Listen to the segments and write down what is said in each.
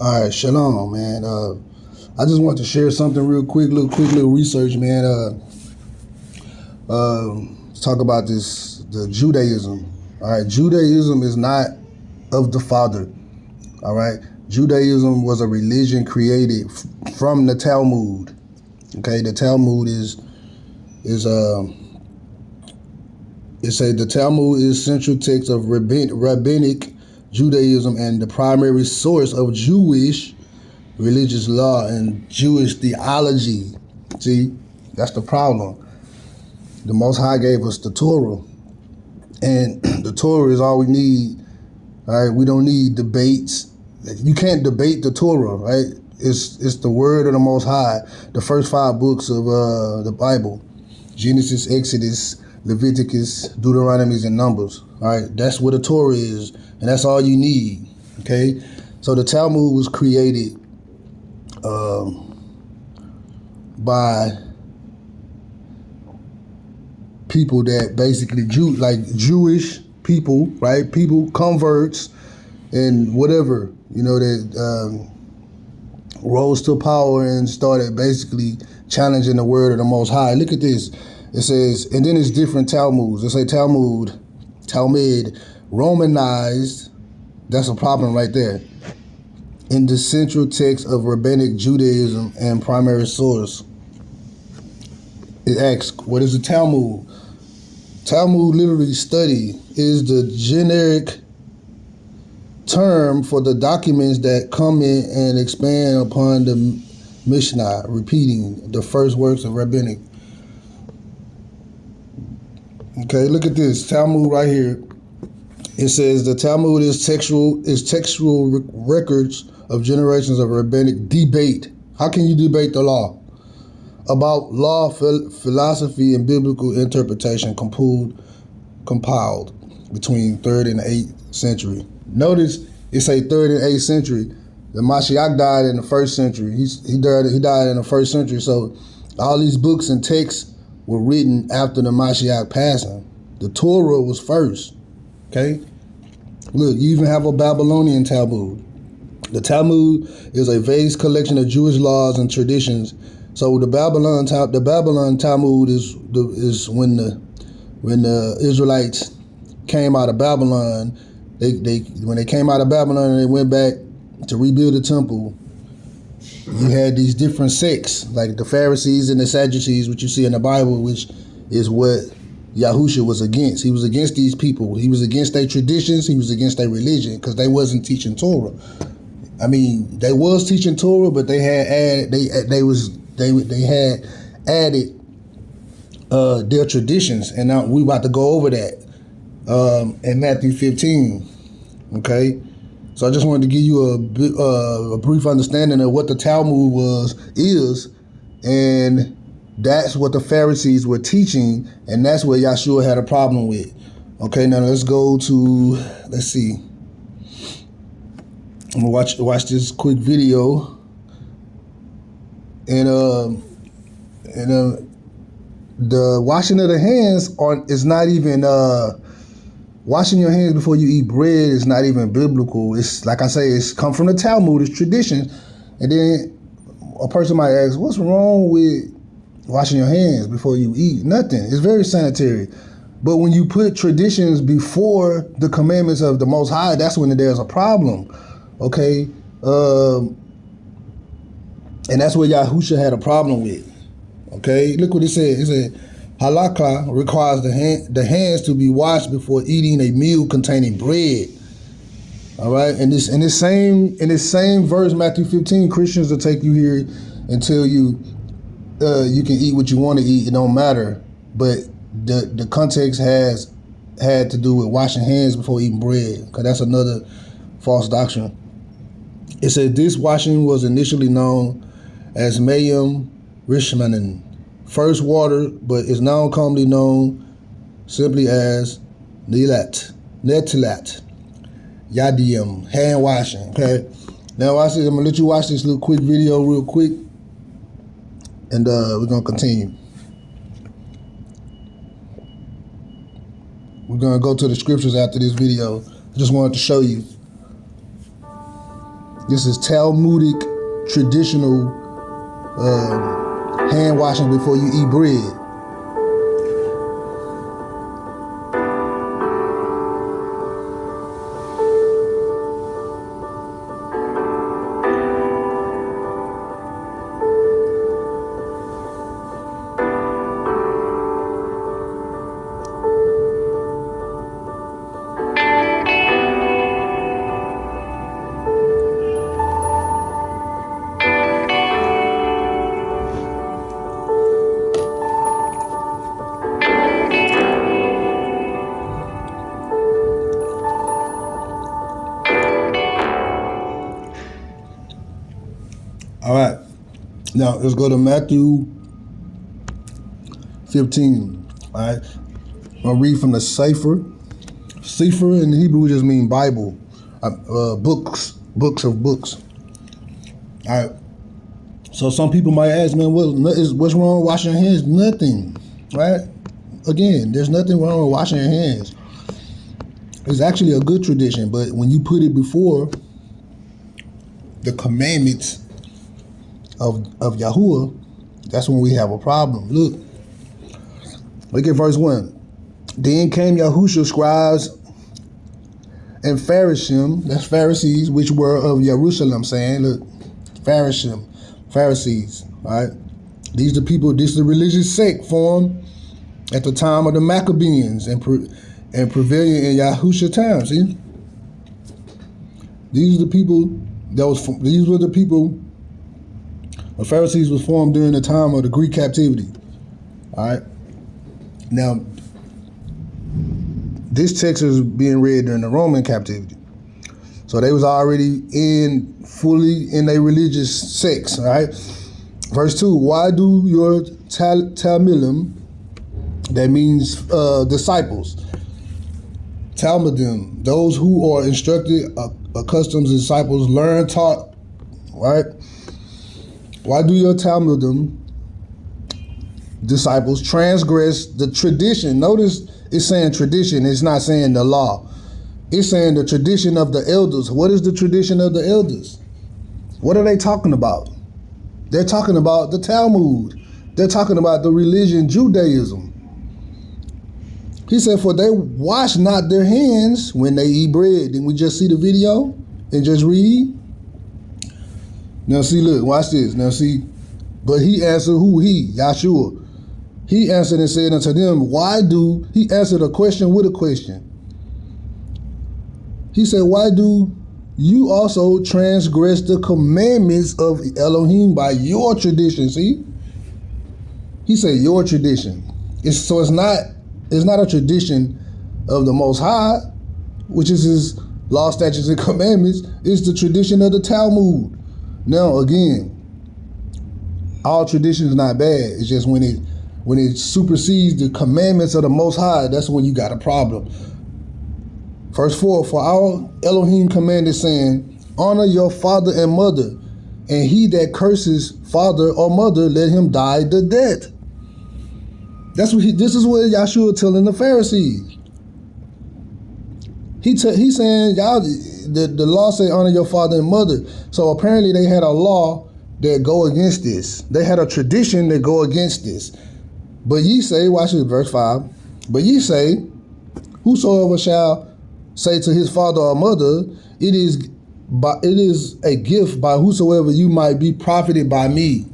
All right, shalom, man. I just want to share something real quick, quick little research, man. Let's talk about the Judaism. All right, Judaism is not of the Father. All right, Judaism was a religion created from the Talmud. Okay, the Talmud the Talmud is central text of rabbinic Judaism and the primary source of Jewish religious law and Jewish theology. See, that's the problem. The Most High gave us the Torah, and the Torah is all we need. All right, we don't need debates. You can't debate the Torah, right? It's the word of the Most High. The first 5 books of the Bible: Genesis, Exodus, Leviticus, Deuteronomy, and Numbers. All right, that's what the Torah is, and that's all you need. Okay, so the Talmud was created by people that basically Jewish people, right? People, converts, and whatever, that rose to power and started basically challenging the word of the Most High. Look at this. It says, and then it's different Talmuds. It say Talmud, Romanized. That's a problem right there. In the central text of rabbinic Judaism and primary source. It asks, what is the Talmud? Talmud, literally study, is the generic term for the documents that come in and expand upon the Mishnah, repeating the first works of rabbinic. Okay, look at this Talmud right here. It says the Talmud is textual records of generations of rabbinic debate. How can you debate the law? About law, philosophy, and biblical interpretation compiled between 3rd and 8th century. Notice it say 3rd and 8th century. The Mashiach died in the 1st century. He died in the 1st century. So all these books and texts were written after the Mashiach passing. The Torah was first. Okay? Look, you even have a Babylonian Talmud. The Talmud is a vast collection of Jewish laws and traditions. So the Babylon Talmud is when the Israelites came out of Babylon. When they came out of Babylon and they went back to rebuild the temple, you had these different sects, like the Pharisees and the Sadducees, which you see in the Bible, which is what Yahusha was against. He was against these people. He was against their traditions. He was against their religion because they wasn't teaching Torah. I mean, they was teaching Torah, but they had added their traditions, and now we about to go over that in Matthew 15. Okay, so I just wanted to give you a brief understanding of what the Talmud is, and that's what the Pharisees were teaching, and that's what Yahshua had a problem with. Okay, now let's go to, let's see. I'm gonna watch this quick video, and the washing of the hands is not even washing your hands before you eat bread is not even biblical. It's like I say, it's come from the Talmud, it's tradition, and then a person might ask, what's wrong with washing your hands before you eat? Nothing. It's very sanitary. But when you put traditions before the commandments of the Most High, that's when there's a problem. Okay? And that's what Yahusha had a problem with. Okay? Look what it said. It said, Halakha requires the hands to be washed before eating a meal containing bread. All right? And in this same verse, Matthew 15, Christians will take you here and tell you you can eat what you want to eat. It don't matter. But the context had to do with washing hands before eating bread, because that's another false doctrine. It said this washing was initially known as Mayim Rishmanin, first water, but is now commonly known simply as Netilat, Yadiyim, hand washing. Okay. Now watch this. I'm gonna let you watch this little quick video real quick, and we're gonna continue. We're gonna go to the scriptures after this video. I just wanted to show you. This is Talmudic traditional hand washing before you eat bread. All right, now let's go to Matthew 15. All right, I'll read from the Sefer. Sefer in Hebrew just mean Bible, books of books. All right, so some people might ask, man, what's wrong with washing your hands? Nothing, right? Again, there's nothing wrong with washing your hands. It's actually a good tradition, but when you put it before the commandments of Yahuwah, that's when we have a problem. Look at verse 1. Then came Yahusha, scribes and Pharisees, that's Pharisees, which were of Jerusalem, saying, look, Pharisees, all right? These are the people, this is the religious sect formed at the time of the Maccabees and prevailing in Yahusha time, see? These were the people, the Pharisees was formed during the time of the Greek captivity. All right. Now, this text is being read during the Roman captivity. So they was already fully in a religious sects, all right? Verse 2, why do your Talmudim, that means disciples, Talmudim, those who are instructed, accustomed disciples, learn, taught, right? Why do your Talmudim disciples transgress the tradition? Notice it's saying tradition, it's not saying the law. It's saying the tradition of the elders. What is the tradition of the elders? What are they talking about? They're talking about the Talmud. They're talking about the religion Judaism. He said, for they wash not their hands when they eat bread. Didn't we just see the video and just read? Now see, look, watch this. Now see, but he answered, who he? Yahshua. He answered and said unto them, he answered a question with a question. He said, why do you also transgress the commandments of Elohim by your tradition? See? He said, your tradition. It's not a tradition of the Most High, which is his law, statutes, and commandments. It's the tradition of the Talmud. Now, again, all tradition is not bad. It's just when it supersedes the commandments of the Most High, that's when you got a problem. Verse 4, for our Elohim commanded, saying, honor your father and mother, and he that curses father or mother, let him die the death. This is what Yahshua telling the Pharisees. He's saying, y'all, the law say honor your father and mother. So apparently they had a law that go against this. They had a tradition that go against this. But ye say, watch this, verse 5. But ye say, whosoever shall say to his father or mother, it is a gift by whosoever you might be profited by me.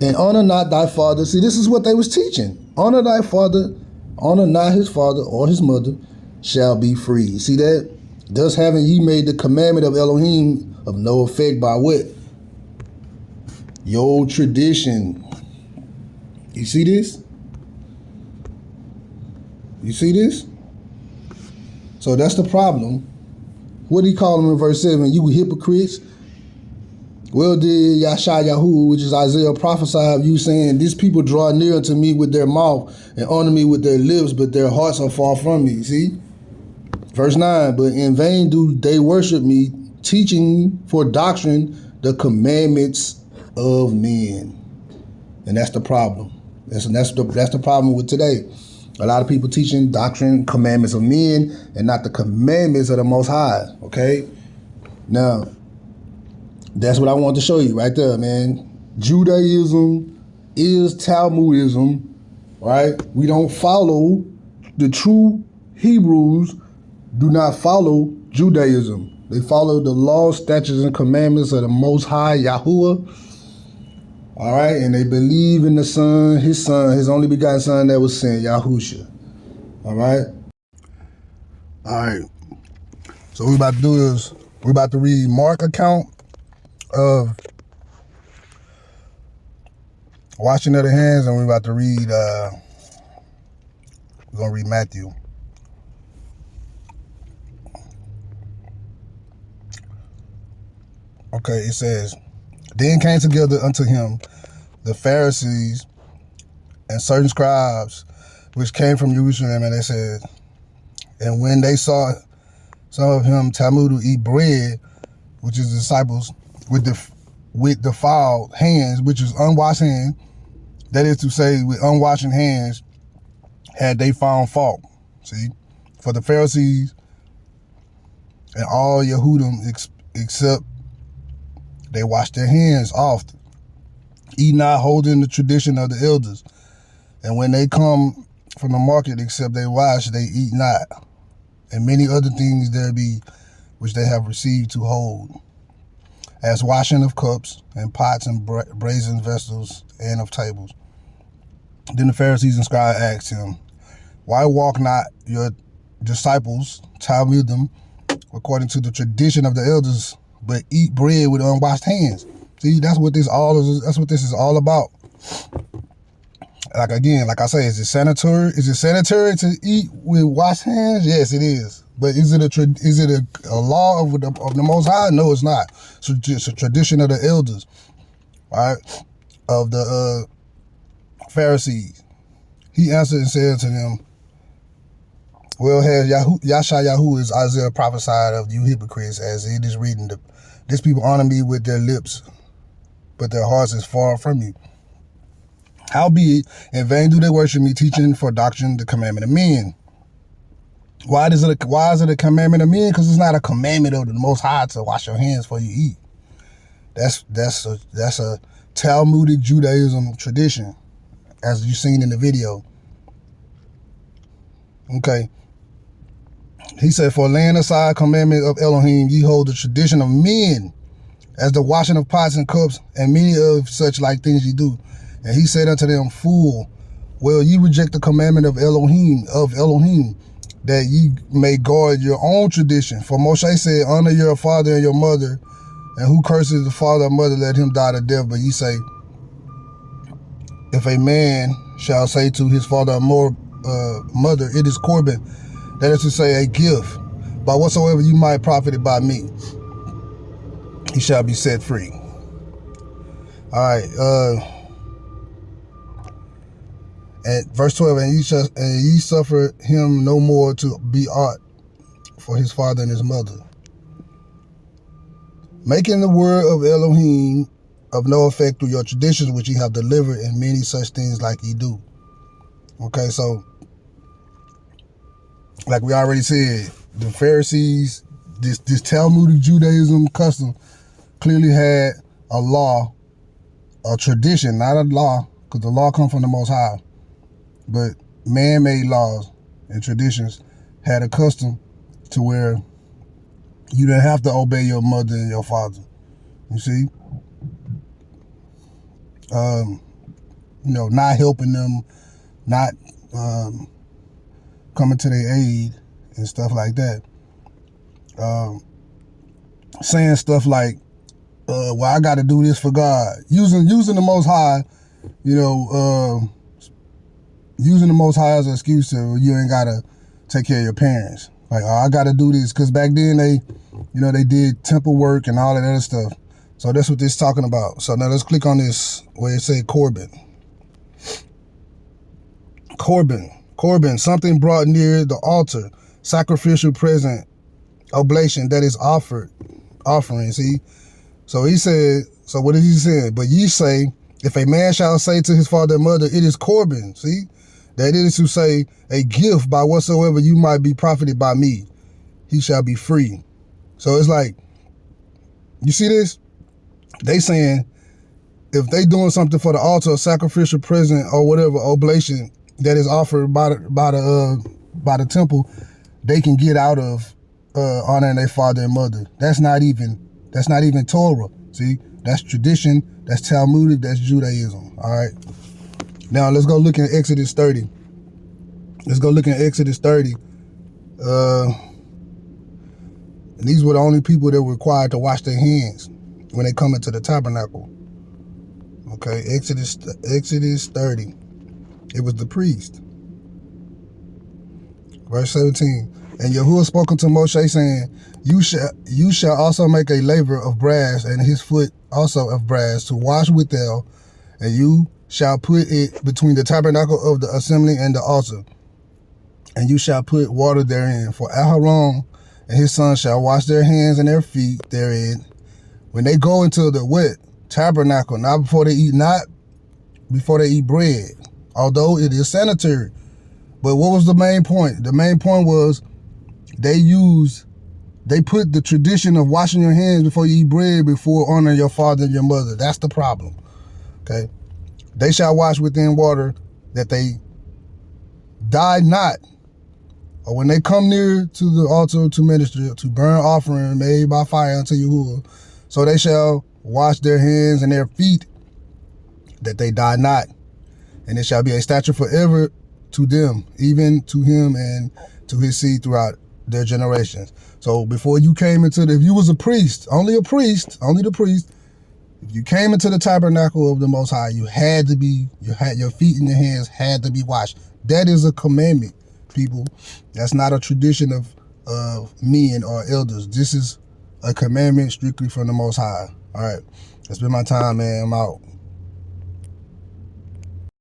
And honor not thy father. See, this is what they was teaching. Honor thy father, honor not his father or his mother, shall be free. See that? Thus haven't ye made the commandment of Elohim of no effect by what? Your tradition. You see this? You see this? So that's the problem. What did he call them in verse 7? You hypocrites. Well did Yeshayahu, which is Isaiah, prophesy of you, saying, these people draw near unto me with their mouth and honor me with their lips, but their hearts are far from me. See? Verse 9, but in vain do they worship me, teaching for doctrine the commandments of men. And that's the problem. That's the problem with today. A lot of people teaching doctrine, commandments of men, and not the commandments of the Most High, okay? Now, That's what I want to show you right there, man. Judaism is Talmudism, right? We don't follow the true Hebrews, do not follow Judaism. They follow the laws, statutes, and commandments of the Most High, Yahuwah. All right, and they believe in the Son, His only begotten Son that was sent, Yahusha. All right? All right. So what we about to do is, we're about to read Mark account of washing of the hands, and we're about to read, we're going to read Matthew. Okay, it says, then came together unto him the Pharisees and certain scribes which came from Jerusalem, and they said, and when they saw some of him Talmud eat bread, which is disciples, with defiled hands, which is unwashed hands, that is to say, with unwashing hands, had they found fault. See, for the Pharisees and all Yehudim except they wash their hands often, eat not holding the tradition of the elders. And when they come from the market, except they wash, they eat not. And many other things there be which they have received to hold, as washing of cups and pots and brazen vessels and of tables. Then the Pharisees and scribes asked him, why walk not your disciples, Talmudim, according to the tradition of the elders, but eat bread with unwashed hands? See, that's what this is all about. Like again, like I say, is it sanitary? Is it sanitary to eat with washed hands? Yes, it is. But is it a law of the Most High? No, it's not. So it's a tradition of the elders, right? Of the Pharisees. He answered and said to them, well, has Yashayahu is Isaiah prophesied of you hypocrites, as it is written, this people honor me with their lips, but their hearts is far from me. Howbeit, in vain do they worship me, teaching for doctrine the commandment of men. Why is it a commandment of men? Because it's not a commandment of the Most High to wash your hands before you eat. That's a Talmudic Judaism tradition, as you've seen in the video. Okay. He said, for laying aside commandment of Elohim, ye hold the tradition of men, as the washing of pots and cups, and many of such like things ye do. And he said unto them, fool, well, ye reject the commandment of Elohim, that ye may guard your own tradition. For Moshe said, honor your father and your mother, and who curses the father or mother, let him die to death. But ye say, if a man shall say to his father or mother, it is Corban, that is to say, a gift, by whatsoever you might profit it by me, he shall be set free. All right, and verse 12, and ye suffer him no more to be aught for his father and his mother, making the word of Elohim of no effect through your traditions which ye have delivered, and many such things like ye do. Okay, so like we already said, the Pharisees, this Talmudic Judaism custom clearly had a law, a tradition, not a law, because the law comes from the Most High, but man-made laws and traditions had a custom to where you didn't have to obey your mother and your father. You see? Not helping them, not coming to their aid and stuff like that. Saying stuff like, well, I got to do this for God. Using the Most High, using the Most High as an excuse to you ain't got to take care of your parents. Like, oh, I got to do this. Because back then they did temple work and all that other stuff. So that's what this is talking about. So now let's click on this where it say Corban. Corban, something brought near the altar, sacrificial present, oblation that is offering. See? So he said, so what is he saying? But ye say, if a man shall say to his father and mother, it is Corban. See? That it is to say, a gift by whatsoever you might be profited by me, he shall be free. So it's like, you see this? They saying if they doing something for the altar, a sacrificial present or whatever oblation that is offered by the temple, they can get out of honoring their father and mother. That's not even Torah. See, that's tradition. That's Talmudic. That's Judaism. All right. Now let's go look at Exodus 30. Let's go look at Exodus 30. And these were the only people that were required to wash their hands when they come into the tabernacle. Okay, Exodus 30. It was the priest. Verse 17. And Yahuwah spoke unto Moshe, saying, You shall also make a laver of brass, and his foot also of brass, to wash withal, and you shall put it between the tabernacle of the assembly and the altar. And you shall put water therein. For Aharon and his sons shall wash their hands and their feet therein when they go into the what? Tabernacle, not before they eat bread, although it is sanitary. But what was the main point? The main point was they put the tradition of washing your hands before you eat bread before honoring your father and your mother. That's the problem. Okay? They shall wash within water that they die not. Or when they come near to the altar to minister, to burn offering made by fire unto Yahuwah, so they shall wash their hands and their feet, that they die not. And it shall be a statute forever to them, even to him and to his seed throughout their generations. So before you came into if you was a priest, only the priest, if you came into the tabernacle of the Most High, you had your feet and your hands had to be washed. That is a commandment, people. That's not a tradition of men or elders. This is a commandment strictly from the Most High. All right, that's been my time, man. I'm out.